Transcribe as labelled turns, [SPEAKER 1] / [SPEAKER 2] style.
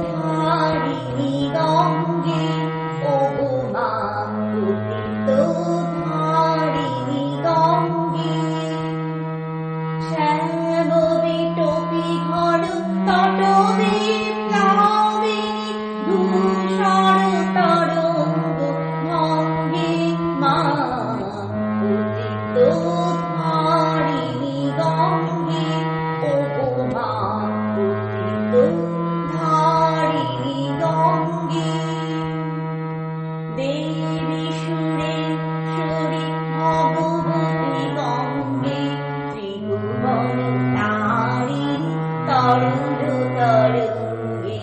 [SPEAKER 1] ধারিণী গঙ্গে ওগো মা পতিত ধারিণী গঙ্গে শ্যামবে টপি ঘর তটবে প্লাবিনী ধূসর তরঙ্গ ভঙ্গে মা পতিত ধারিণী গঙ্গে ওগো মা পতিত ধারিণী গঙ্গে দেবী সুরেশ্বরী ভগবতী গঙ্গে ত্রিভুবন তারিণী তরঙ্গ তরঙ্গে